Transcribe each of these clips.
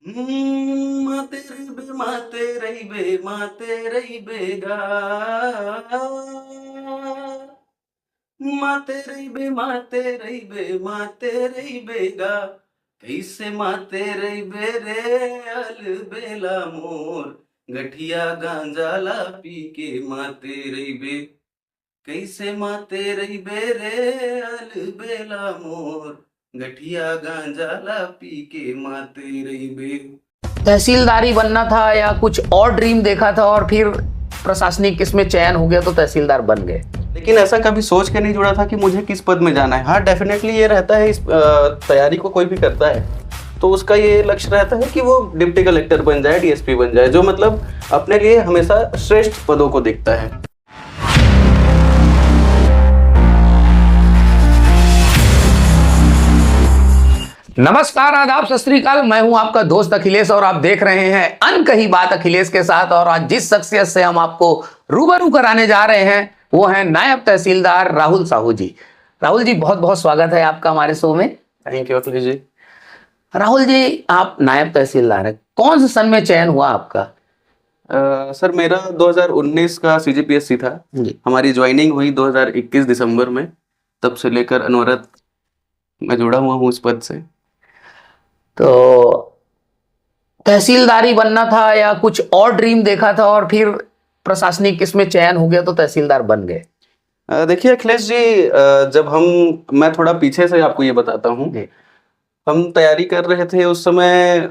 ಮಾತೆರೈಬೆ ಮಾತೆರೈಬೇಗ कैसे मातेरैबे रे अलबेला मोर गठिया गांजा ला पी के मातेरैबे कैसे मातेरैबे रे अलबेला मोर गठिया गांजा ला पी के मातेरैबे। तहसीलदारी बनना था या कुछ और ड्रीम देखा था और फिर प्रशासनिक इसमें चयन हो गया तो तहसीलदार बन गए? लेकिन ऐसा कभी सोच के नहीं जुड़ा था कि मुझे किस पद में जाना है। हाँ, डेफिनेटली ये रहता है, इस तैयारी को कोई भी करता है तो उसका ये लक्ष्य रहता है कि वो डिप्टी कलेक्टर बन जाए, डीएसपी बन जाए, जो मतलब अपने लिए हमेशा श्रेष्ठ पदों को देखता है। नमस्कार, आदाब, सत श्री अकाल। मैं हूं आपका दोस्त अखिलेश और आप देख रहे हैं अनकही बात अखिलेश के साथ। और आज जिस शख्सियत से हम आपको रूबरू कराने जा रहे हैं वो है नायब तहसीलदार राहुल साहू जी। राहुल जी, बहुत बहुत स्वागत है आपका हमारे शो में। Thank you Akhilesh ji. राहुल जी, आप नायब तहसीलदार हैं, कौन से सन में चयन हुआ आपका? सर, मेरा 2019 का सीजीपीएससी था जी। हमारी ज्वाइनिंग हुई 2021 दिसंबर में। तब से लेकर अनवरत मैं जुड़ा हुआ हूँ उस पद से। तो तहसीलदारी बनना था या कुछ और ड्रीम देखा था और फिर प्रशासनिक इसमें चयन हो गया तो तहसीलदार बन गए? देखिए अखिलेश जी, जब मैं थोड़ा पीछे से आपको ये बताता हूँ। हम तैयारी कर रहे थे उस समय,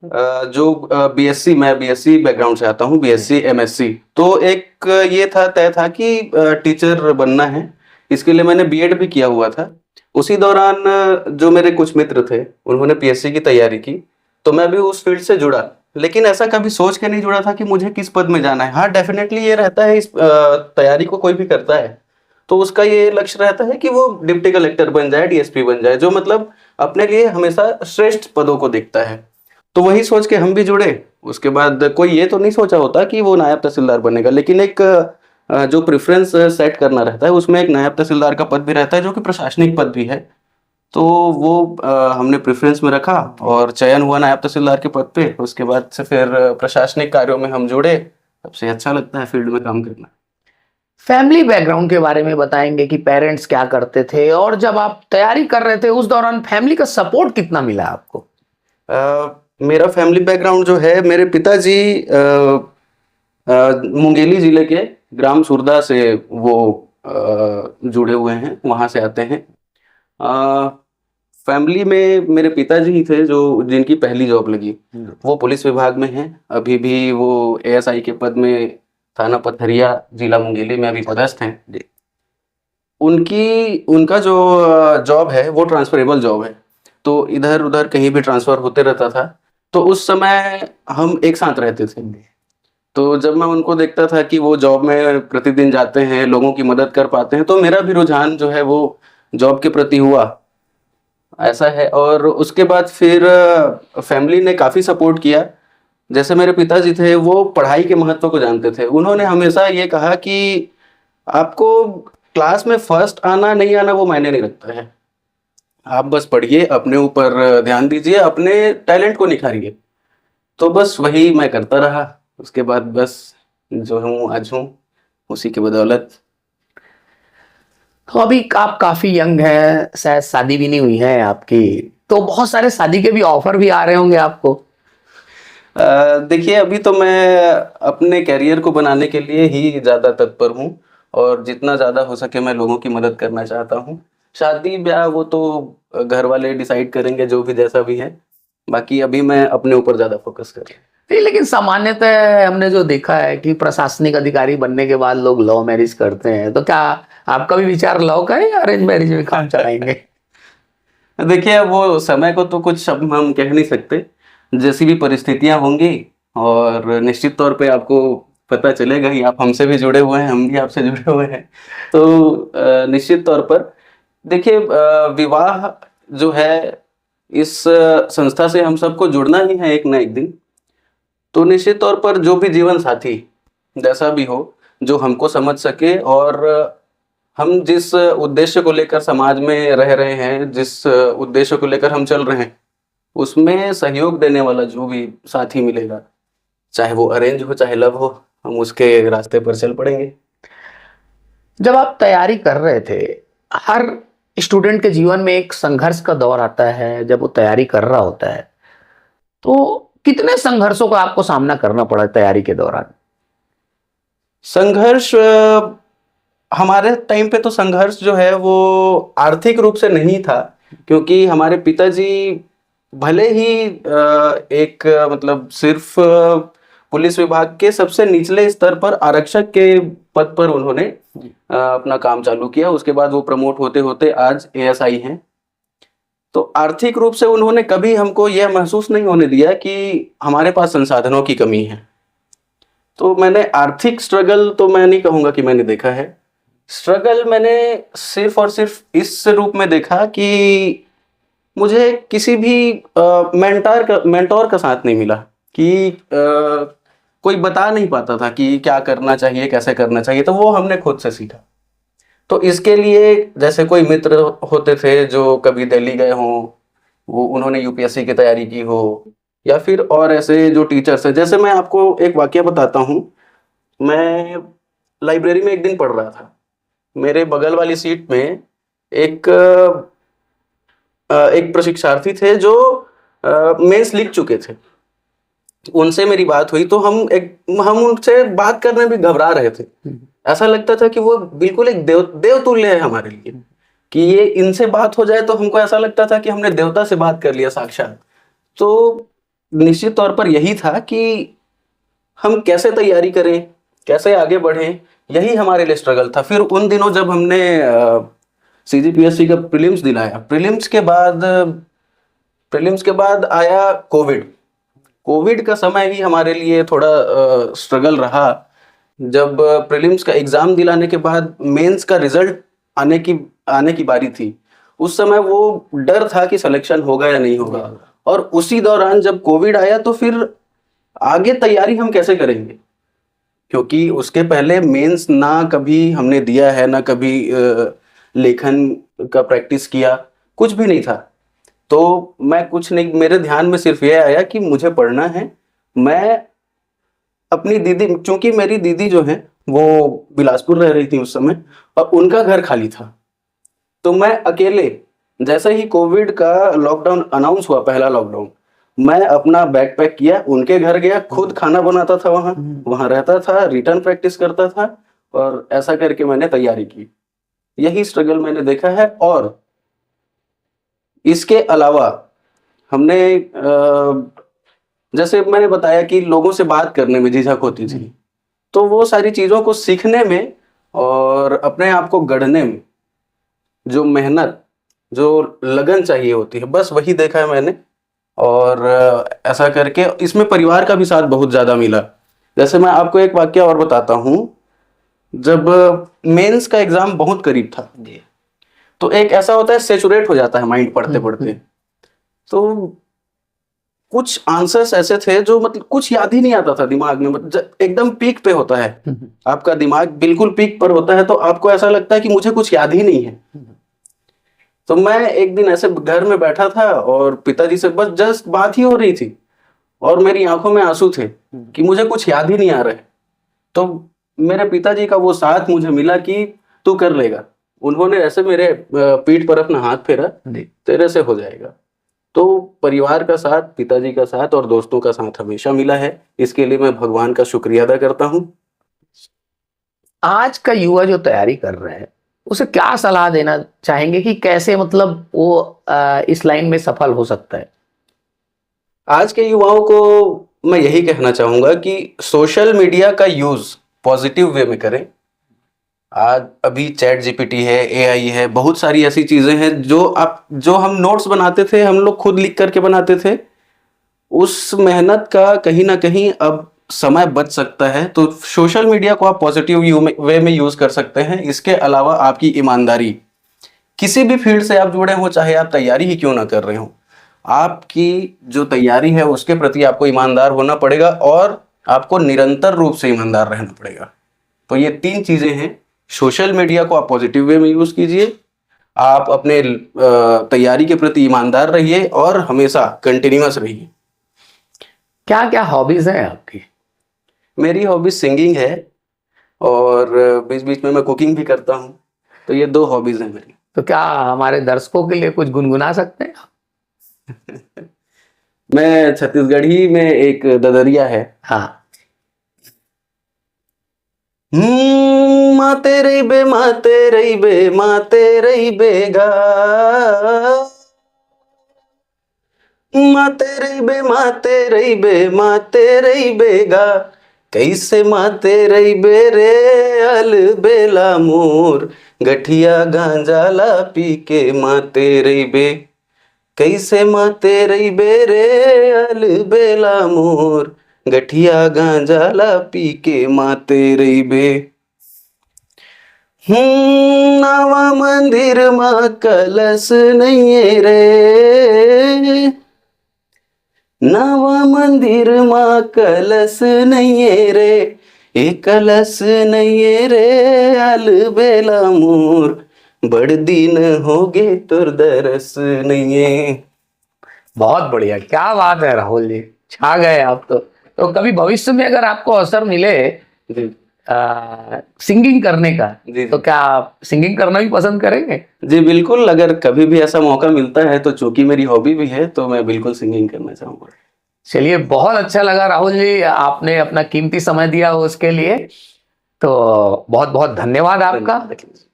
जो बीएससी, मैं बीएससी बैकग्राउंड से आता हूँ, बीएससी एमएससी। तो एक ये तय था कि टीचर बनना है। इसके लिए मैंने बीएड भी किया हुआ था। उसी दौरान जो मेरे कुछ मित्र थे उन्होंने पीएससी की तैयारी की, तो मैं भी उस फील्ड से जुड़ा। लेकिन ऐसा कभी सोच के नहीं जुड़ा था कि मुझे किस पद में जाना है। हाँ, डेफिनेटली ये रहता है, इस तैयारी को कोई भी करता है तो उसका ये लक्ष्य रहता है कि वो डिप्टी कलेक्टर बन जाए, डीएसपी बन जाए, जो मतलब अपने लिए हमेशा श्रेष्ठ पदों को देखता है। तो वही सोच के हम भी जुड़े। उसके बाद कोई ये तो नहीं सोचा होता कि वो नायब तहसीलदार बनेगा, लेकिन एक जो प्रेफरेंस सेट करना रहता है उसमें एक नायब तहसीलदार का पद भी रहता है जो कि प्रशासनिक पद भी है। तो वो हमने प्रेफरेंस में रखा और चयन हुआ नायब तहसीलदार के पद पे। उसके बाद से फिर प्रशासनिक कार्यों में हम जुड़े। सबसे अच्छा लगता है फील्ड में काम करना। फैमिली बैकग्राउंड के बारे में बताएंगे कि पेरेंट्स क्या करते थे और जब आप तैयारी कर रहे थे उस दौरान फैमिली का सपोर्ट कितना मिला आपको? मेरा फैमिली बैकग्राउंड जो है, मेरे पिताजी मुंगेली जिले के ग्राम सुरदा से वो जुड़े हुए हैं, वहाँ से आते हैं। फैमिली में मेरे पिताजी ही थे जो जिनकी पहली जॉब लगी। वो पुलिस विभाग में हैं, अभी भी वो एएसआई के पद में थाना पथरिया जिला मुंगेली में अभी पदस्थ हैं। उनका जो जॉब है वो ट्रांसफरेबल जॉब है, तो इधर उधर कहीं भी ट्रांसफर होते रहता था। तो उस समय हम एक साथ रहते थे। तो जब मैं उनको देखता था कि वो जॉब में प्रतिदिन जाते हैं, लोगों की मदद कर पाते हैं, तो मेरा भी रुझान जो है वो जॉब के प्रति हुआ। ऐसा है। और उसके बाद फिर फैमिली ने काफ़ी सपोर्ट किया। जैसे मेरे पिताजी थे, वो पढ़ाई के महत्व को जानते थे। उन्होंने हमेशा ये कहा कि आपको क्लास में फर्स्ट आना नहीं आना वो मायने नहीं रखता है, आप बस पढ़िए, अपने ऊपर ध्यान दीजिए, अपने टैलेंट को निखारिए। तो बस वही मैं करता रहा। उसके बाद बस जो हूँ आज हूँ, उसी की बदौलत। तो अभी आप काफी यंग हैं, शायद शादी भी नहीं हुई है आपकी, तो बहुत सारे शादी के भी ऑफर भी आ रहे होंगे आपको। देखिए, अभी तो मैं अपने कैरियर को बनाने के लिए ही ज़्यादा तत्पर हूँ और जितना ज़्यादा हो सके मैं लोगों की मदद करना चाहता हूँ। शादी ब्याह वो तो घर वाले डिसाइड करेंगे, जो भी जैसा भी है। बाकी अभी मैं अपने ऊपर ज़्यादा फोकस कर रहा हूँ। नहीं, लेकिन सामान्यतः हमने जो देखा है कि प्रशासनिक अधिकारी बनने के बाद लोग लव मैरिज करते हैं, तो क्या आपका भी विचार लव का है या अरेंज मैरिज में काम चलाएंगे? देखिए, वो समय को तो कुछ अब हम कह नहीं सकते, जैसी भी परिस्थितियां होंगी। और निश्चित तौर पे आपको पता चलेगा ही, आप हमसे भी जुड़े हुए हैं, हम भी आपसे जुड़े हुए हैं। तो निश्चित तौर पर देखिए, विवाह जो है, इस संस्था से हम सबको जुड़ना ही है एक ना एक दिन। तो निश्चित तौर पर जो भी जीवन साथी जैसा भी हो, जो हमको समझ सके और हम जिस उद्देश्य को लेकर समाज में रह रहे हैं, जिस उद्देश्य को लेकर हम चल रहे हैं, उसमें सहयोग देने वाला जो भी साथी मिलेगा, चाहे वो अरेंज हो चाहे लव हो, हम उसके रास्ते पर चल पड़ेंगे। जब आप तैयारी कर रहे थे, हर स्टूडेंट के जीवन में एक संघर्ष का दौर आता है जब वो तैयारी कर रहा होता है, तो कितने संघर्षों का आपको सामना करना पड़ा तैयारी के दौरान? संघर्ष हमारे टाइम पे तो संघर्ष जो है वो आर्थिक रूप से नहीं था, क्योंकि हमारे पिताजी भले ही एक मतलब सिर्फ पुलिस विभाग के सबसे निचले स्तर पर आरक्षक के पद पर उन्होंने अपना काम चालू किया। उसके बाद वो प्रमोट होते होते आज एएसआई हैं। तो आर्थिक रूप से उन्होंने कभी हमको यह महसूस नहीं होने दिया कि हमारे पास संसाधनों की कमी है। तो मैंने आर्थिक स्ट्रगल तो मैं नहीं कहूँगा कि मैंने देखा है। स्ट्रगल मैंने सिर्फ और सिर्फ इस रूप में देखा कि मुझे किसी भी मेंटोर का साथ नहीं मिला, कि कोई बता नहीं पाता था कि क्या करना चाहिए, कैसे करना चाहिए, तो वो हमने खुद से सीखा। तो इसके लिए जैसे कोई मित्र होते थे जो कभी दिल्ली गए हों, वो उन्होंने यूपीएससी की तैयारी की हो, या फिर और ऐसे जो टीचर्स हैं। जैसे मैं आपको एक वाकया बताता हूँ। मैं लाइब्रेरी में एक दिन पढ़ रहा था, मेरे बगल वाली सीट में एक प्रशिक्षार्थी थे जो मेंस लिख चुके थे। उनसे मेरी बात हुई तो हम उनसे बात करने में घबरा रहे थे। ऐसा लगता था कि वो बिल्कुल एक देवतुल्य है हमारे लिए, कि ये इनसे बात हो जाए तो हमको ऐसा लगता था कि हमने देवता से बात कर लिया साक्षात। तो निश्चित तौर पर यही था कि हम कैसे तैयारी करें, कैसे आगे बढ़ें, यही हमारे लिए स्ट्रगल था। फिर उन दिनों जब हमने सीजीपीएससी का प्रीलिम्स दिलाया, प्रीलिम्स के बाद आया कोविड का समय भी हमारे लिए थोड़ा स्ट्रगल रहा। जब प्रीलिम्स का एग्जाम दिलाने के बाद मेंस का रिजल्ट आने की बारी थी, उस समय वो डर था कि सिलेक्शन होगा या नहीं होगा। और उसी दौरान जब कोविड आया तो फिर आगे तैयारी हम कैसे करेंगे, क्योंकि उसके पहले मेंस ना कभी हमने दिया है, ना कभी लेखन का प्रैक्टिस किया, कुछ भी नहीं था। तो मैं कुछ नहीं, मेरे ध्यान में सिर्फ ये आया कि मुझे पढ़ना है। मैं अपनी दीदी, चूंकि मेरी दीदी जो है वो बिलासपुर रह रही थी उस समय और उनका घर खाली था, तो मैं अकेले, जैसे ही कोविड का लॉकडाउन अनाउंस हुआ, पहला लॉकडाउन, मैं अपना बैग पैक किया, उनके घर गया, खुद खाना बनाता था, वहां रहता था, रिटर्न प्रैक्टिस करता था, और ऐसा करके मैंने तैयारी की। यही स्ट्रगल मैंने देखा है। और इसके अलावा हमने जैसे मैंने बताया कि लोगों से बात करने में झिझक होती थी, तो वो सारी चीज़ों को सीखने में और अपने आप को गढ़ने में जो मेहनत, जो लगन चाहिए होती है, बस वही देखा है मैंने। और ऐसा करके इसमें परिवार का भी साथ बहुत ज़्यादा मिला। जैसे मैं आपको एक वाकया और बताता हूँ। जब मेंस का एग्ज़ाम बहुत करीब था, तो एक ऐसा होता है, सेचुरेट हो जाता है माइंड पढ़ते पढ़ते। तो कुछ आंसर्स ऐसे थे जो मतलब कुछ याद ही नहीं आता था दिमाग में, एकदम पीक पे होता है, आपका दिमाग बिल्कुल पीक पर होता है, तो आपको ऐसा लगता है कि मुझे कुछ याद ही नहीं है। तो मैं एक दिन ऐसे घर में बैठा था और पिताजी से बस जस्ट बात ही हो रही थी और मेरी आंखों में आंसू थे कि मुझे कुछ याद ही नहीं आ रहा है। तो मेरे पिताजी का वो साथ मुझे मिला कि तू कर लेगा। उन्होंने ऐसे मेरे पीठ पर अपना हाथ फेरा, तेरे से हो जाएगा। तो परिवार का साथ, पिताजी का साथ और दोस्तों का साथ हमेशा मिला है। इसके लिए मैं भगवान का शुक्रिया अदा करता हूँ। आज का युवा जो तैयारी कर रहे हैं, उसे क्या सलाह देना चाहेंगे कि कैसे मतलब वो इस लाइन में सफल हो सकता है? आज के युवाओं को मैं यही कहना चाहूंगा कि सोशल मीडिया का यूज पॉजिटिव वे में करें। आज अभी चैट जीपीटी है, एआई है, बहुत सारी ऐसी चीजें हैं जो हम नोट्स बनाते थे, हम लोग खुद लिख करके बनाते थे, उस मेहनत का कहीं ना कहीं अब समय बच सकता है। तो सोशल मीडिया को आप पॉजिटिव वे में यूज कर सकते हैं। इसके अलावा आपकी ईमानदारी, किसी भी फील्ड से आप जुड़े हो, चाहे आप तैयारी ही क्यों ना कर रहे हो, आपकी जो तैयारी है उसके प्रति आपको ईमानदार होना पड़ेगा और आपको निरंतर रूप से ईमानदार रहना पड़ेगा। तो ये 3 चीजें हैं। सोशल मीडिया को आप पॉजिटिव वे में यूज कीजिए, आप अपने तैयारी के प्रति ईमानदार रहिए और हमेशा कंटिन्यूअस रहिए। क्या क्या हॉबीज हैं आपकी? मेरी हॉबी सिंगिंग है और बीच बीच में मैं कुकिंग भी करता हूँ, तो ये 2 हॉबीज हैं मेरी। तो क्या हमारे दर्शकों के लिए कुछ गुनगुना सकते हैं आप? मैं छत्तीसगढ़ी में एक ददरिया है। हाँ। माते रही बे माते रही बे माते रही बेगा, माते रही बे माते रही बे माते रही बेगा, कैसे माते रही बे रे अल बेला मोर, गठिया गांजा ला पी के माते रही बे, कैसे माते रही बे रे अल बेला मोर, गठिया गांजा ला पी के माते रही बे। नवा मंदिर मां कलश नहीं रे, नवा मंदिर मां कलश नहीं रे, एक कलश नहीं रे अल बेला मोर, बड़ दिन हो गए तुर दरस नहीं। बहुत बढ़िया, क्या बात है राहुल जी, छा गए आप तो कभी भविष्य में अगर आपको अवसर मिले जी सिंगिंग करने का, जी तो क्या आप सिंगिंग करना भी पसंद करेंगे? जी बिल्कुल, अगर कभी भी ऐसा मौका मिलता है तो चूंकि मेरी हॉबी भी है तो मैं बिल्कुल सिंगिंग करना चाहूंगा। चलिए, बहुत अच्छा लगा राहुल जी, आपने अपना कीमती समय दिया उसके लिए, तो बहुत बहुत धन्यवाद आपका। धन्यवाद।